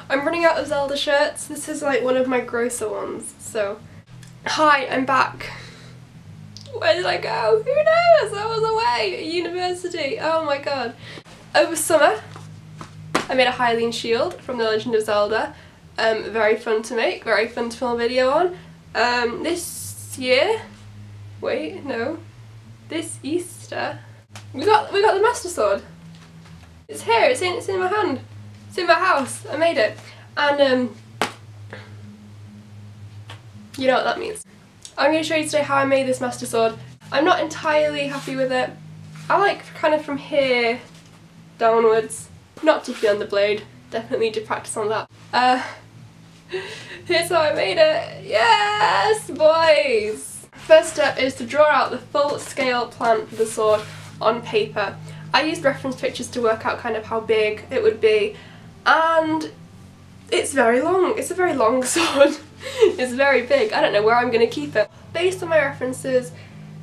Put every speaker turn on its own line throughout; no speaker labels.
I'm running out of Zelda shirts. This is like one of my grosser ones, so... Hi, I'm back. Where did I go? Who knows? I was away at university. Oh my god. Over summer, I made a Hylian shield from The Legend of Zelda. Very fun to make, very fun to film a video on. This year... Wait, no. This Easter... We got the Master Sword. It's here, it's in my hand. It's in my house. I made it. And you know what that means. I'm going to show you today how I made this Master Sword. I'm not entirely happy with it. I like kind of from here downwards. Not particularly on the blade. Definitely need to practice on that. Here's how I made it. Yes, boys! First step is to draw out the full scale plan for the sword on paper. I used reference pictures to work out kind of how big it would be, and it's very long. It's a very long sword. It's very big. I don't know where I'm going to keep it. Based on my references,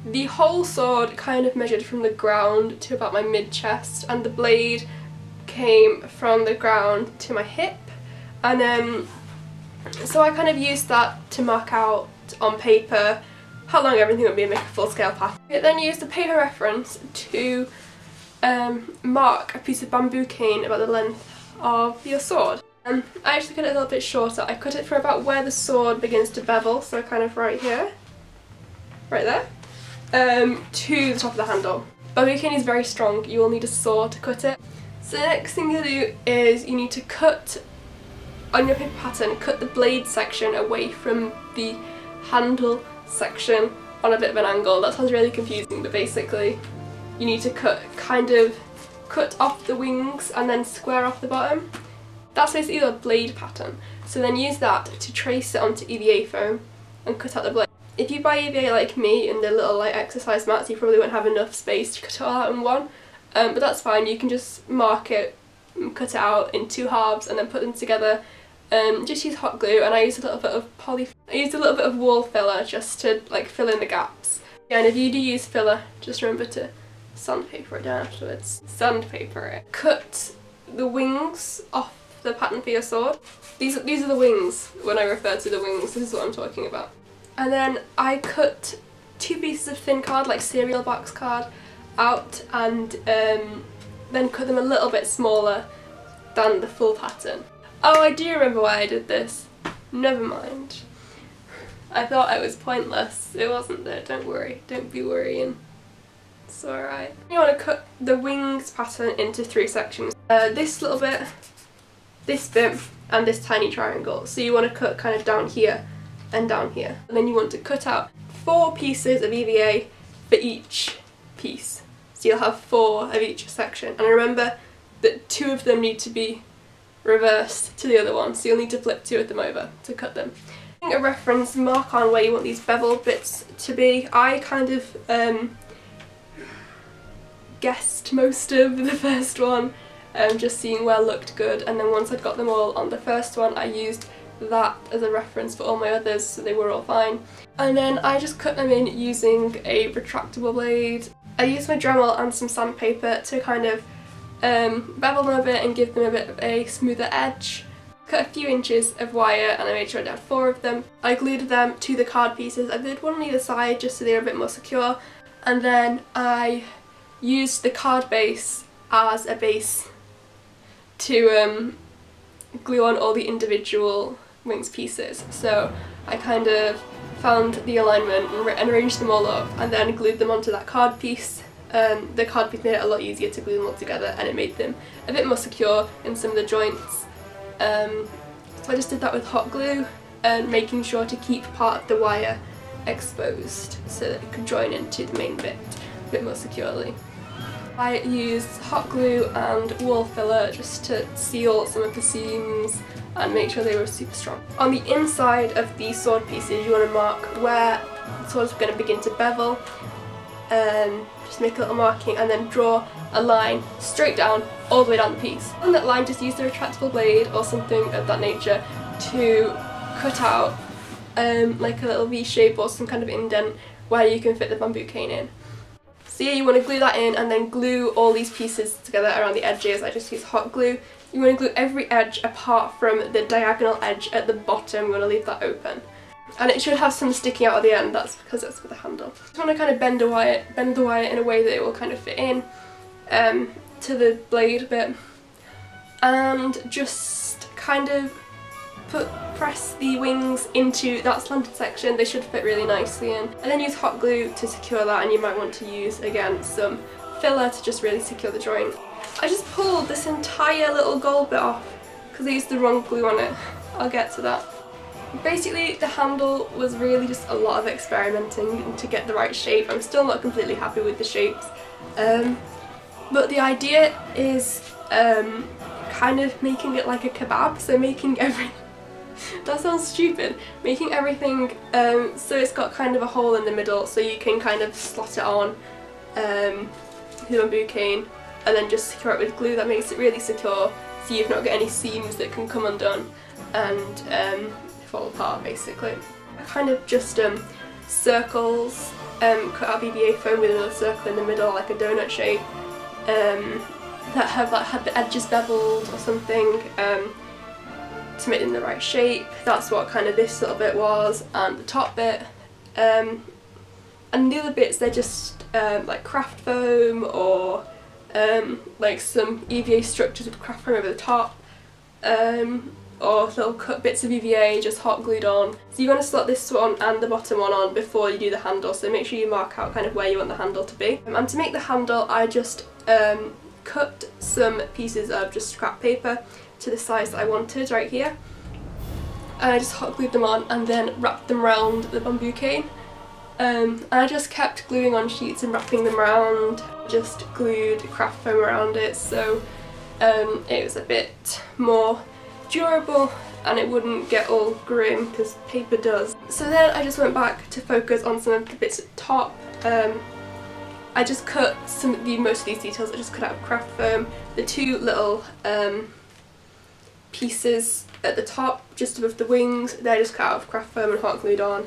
the whole sword kind of measured from the ground to about my mid-chest, and the blade came from the ground to my hip, and so I kind of used that to mark out on paper how long everything would be and make a full-scale pattern. I then used a paper reference to mark a piece of bamboo cane about the length of your sword. I actually cut it a little bit shorter. I cut it from about where the sword begins to bevel, so kind of right here, right there, to the top of the handle. Bamboo cane is very strong, you will need a saw to cut it. So the next thing you do is you need to cut, on your paper pattern, cut the blade section away from the handle section on a bit of an angle. That sounds really confusing, but basically you need to cut off the wings and then square off the bottom. That's basically the blade pattern. So then use that to trace it onto EVA foam and cut out the blade. If you buy EVA like me in the little like exercise mats, you probably won't have enough space to cut it all out in one. But that's fine, you can just mark it, cut it out in two halves and then put them together. Just use hot glue, and I used a little bit of wall filler just to like fill in the gaps. Yeah, and if you do use filler, just remember to sandpaper it down afterwards. Sandpaper it. Cut the wings off the pattern for your sword. These are the wings. When I refer to the wings, this is what I'm talking about. And then I cut two pieces of thin card, like cereal box card, out, and then cut them a little bit smaller than the full pattern. Oh, I do remember why I did this. Never mind. I thought it was pointless. It wasn't though, don't worry. Don't be worrying. It's alright. You want to cut the wings pattern into three sections. This little bit, this bit, and this tiny triangle. So you want to cut kind of down here and down here. And then you want to cut out 4 pieces of EVA for each piece. So you'll have 4 of each section. And remember that 2 of them need to be reversed to the other one, so you'll need to flip 2 of them over to cut them. A reference mark on where you want these bevel bits to be. I kind of guessed most of the first one, just seeing where looked good, and then once I'd got them all on the first one I used that as a reference for all my others, so they were all fine. And then I just cut them in using a retractable blade. I used my Dremel and some sandpaper to kind of bevel them a bit and give them a bit of a smoother edge. Cut a few inches of wire and I made sure I had 4 of them. I glued them to the card pieces. I did one on either side just so they were a bit more secure, and then I used the card base as a base to glue on all the individual wings pieces. So I kind of found the alignment and arranged them all up and then glued them onto that card piece. The card piece made it a lot easier to glue them all together, and it made them a bit more secure in some of the joints. So I just did that with hot glue and making sure to keep part of the wire exposed so that it could join into the main bit a bit more securely. I used hot glue and wall filler just to seal some of the seams and make sure they were super strong. On the inside of the sword pieces you want to mark where the sword is going to begin to bevel. Just make a little marking and then draw a line straight down all the way down the piece. On that line just use the retractable blade or something of that nature to cut out like a little V shape or some kind of indent where you can fit the bamboo cane in. So yeah, you want to glue that in and then glue all these pieces together around the edges. I just use hot glue You want to glue every edge apart from the diagonal edge at the bottom. You want to leave that open. And it should have some sticking out at the end, that's because that's for the handle. You just want to kind of bend the wire in a way that it will kind of fit in to the blade a bit. And just kind of press the wings into that slanted section. They should fit really nicely in. And then use hot glue to secure that, and you might want to use, again, some filler to just really secure the joint. I just pulled this entire little gold bit off because I used the wrong glue on it. I'll get to that. Basically, the handle was really just a lot of experimenting to get the right shape. I'm still not completely happy with the shapes, but the idea is kind of making it like a kebab, so making everything that sounds stupid, making everything so it's got kind of a hole in the middle so you can kind of slot it on the bamboo cane and then just secure it with glue. That makes it really secure, so you've not got any seams that can come undone and fall apart basically. I kind of just circles, cut out EVA foam with another circle in the middle like a donut shape that have like had the edges beveled or something to make them the right shape. That's what kind of this little bit was, and the top bit. And the other bits, they're just like craft foam or like some EVA structures with craft foam over the top, or little cut bits of EVA just hot glued on. So you want to slot this one and the bottom one on before you do the handle, so make sure you mark out kind of where you want the handle to be. And to make the handle, I just cut some pieces of just scrap paper to the size that I wanted right here, and I just hot glued them on and then wrapped them around the bamboo cane. And I just kept gluing on sheets and wrapping them around, just glued craft foam around it so it was a bit more durable and it wouldn't get all grim because paper does. So then I just went back to focus on some of the bits at the top. I just cut most of these details I just cut out of craft foam. The two little pieces at the top just above the wings, they're just cut out of craft foam and hot glued on.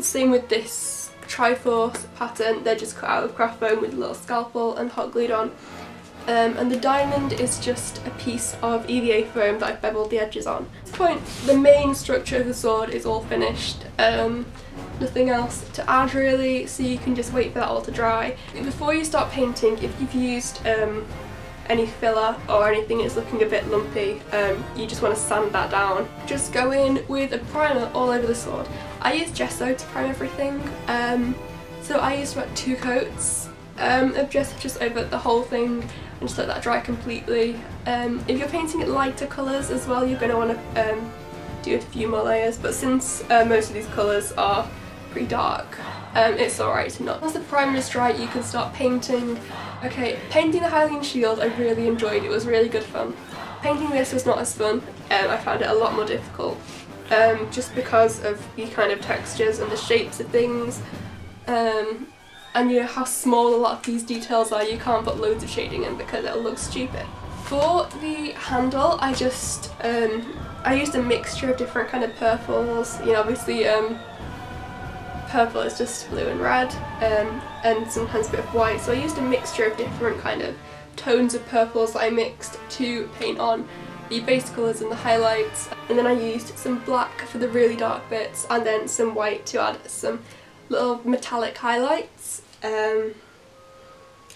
Same with this Triforce pattern, they're just cut out of craft foam with a little scalpel and hot glued on. And the diamond is just a piece of EVA foam that I've beveled the edges on. At this point, the main structure of the sword is all finished. Nothing else to add really, so you can just wait for that all to dry. Before you start painting, if you've used any filler or anything that's looking a bit lumpy, you just want to sand that down. Just go in with a primer all over the sword. I use gesso to prime everything, so I used about 2 coats of gesso just over the whole thing and just let that dry completely. If you're painting it lighter colours as well, you're going to want to do a few more layers, but since most of these colours are pretty dark, it's alright to not. Once the primer is dry, you can start painting. Okay, painting the Hylian shield I really enjoyed, it was really good fun. Painting this was not as fun, I found it a lot more difficult, just because of the kind of textures and the shapes of things, and you know how small a lot of these details are. You can't put loads of shading in because it'll look stupid. For the handle, I just I used a mixture of different kind of purples. You know, obviously purple is just blue and red, and sometimes a bit of white, so I used a mixture of different kind of tones of purples that I mixed to paint on the base colours and the highlights, and then I used some black for the really dark bits and then some white to add some little metallic highlights, and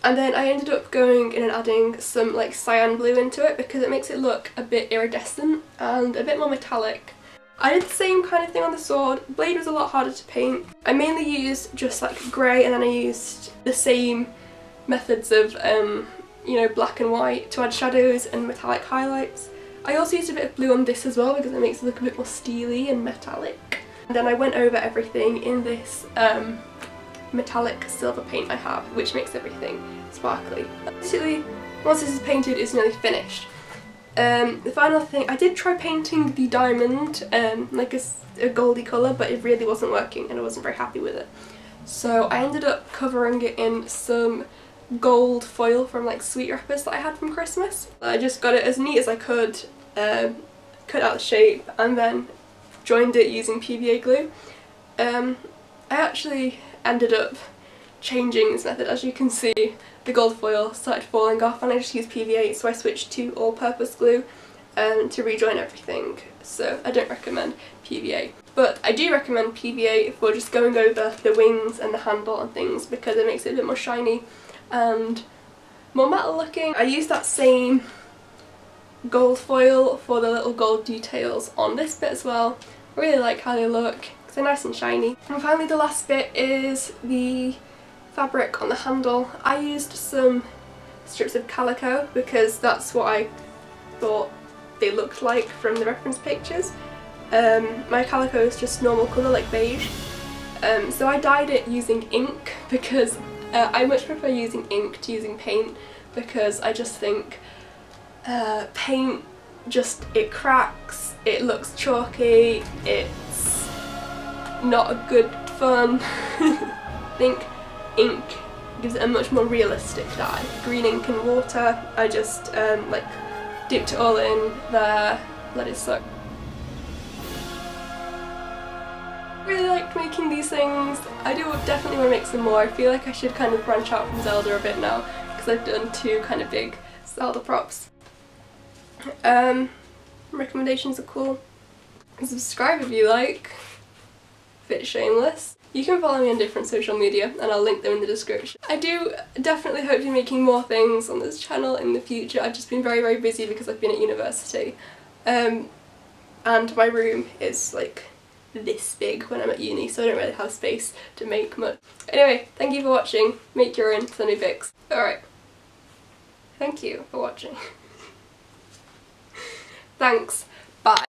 then I ended up going in and adding some like cyan blue into it because it makes it look a bit iridescent and a bit more metallic. I did the same kind of thing on the sword. The blade was a lot harder to paint. I mainly used just like grey, and then I used the same methods of you know, black and white to add shadows and metallic highlights. I also used a bit of blue on this as well because it makes it look a bit more steely and metallic. And then I went over everything in this metallic silver paint I have, which makes everything sparkly. Basically, once this is painted, it's nearly finished. The final thing, I did try painting the diamond like a goldy colour, but it really wasn't working and I wasn't very happy with it. So I ended up covering it in some gold foil from like sweet wrappers that I had from Christmas. I just got it as neat as I could, cut out the shape and then joined it using PVA glue. I actually ended up changing this method. As you can see, the gold foil started falling off and I just used PVA, so I switched to all-purpose glue to rejoin everything. So I don't recommend PVA. But I do recommend PVA for just going over the wings and the handle and things, because it makes it a bit more shiny and more metal looking. I used that same gold foil for the little gold details on this bit as well. I really like how they look because they're nice and shiny. And finally the last bit is the fabric on the handle. I used some strips of calico because that's what I thought they looked like from the reference pictures. My calico is just normal colour, like beige, so I dyed it using ink because I much prefer using ink to using paint, because I just think paint it cracks, it looks chalky, it's not a good fun. I think ink gives it a much more realistic dye. Green ink and water, I just like dipped it all in there, let it soak. Really liked making these things. I do definitely want to make some more. I feel like I should kind of branch out from Zelda a bit now because I've done 2 kind of big Zelda props. Recommendations are cool. Subscribe if you like. Bit shameless. You can follow me on different social media and I'll link them in the description. I do definitely hope to be making more things on this channel in the future. I've just been very busy because I've been at university. And my room is like this big when I'm at uni, so I don't really have space to make much. Anyway, thank you for watching. Make your own funny pics. Alright. Thank you for watching. Thanks. Bye.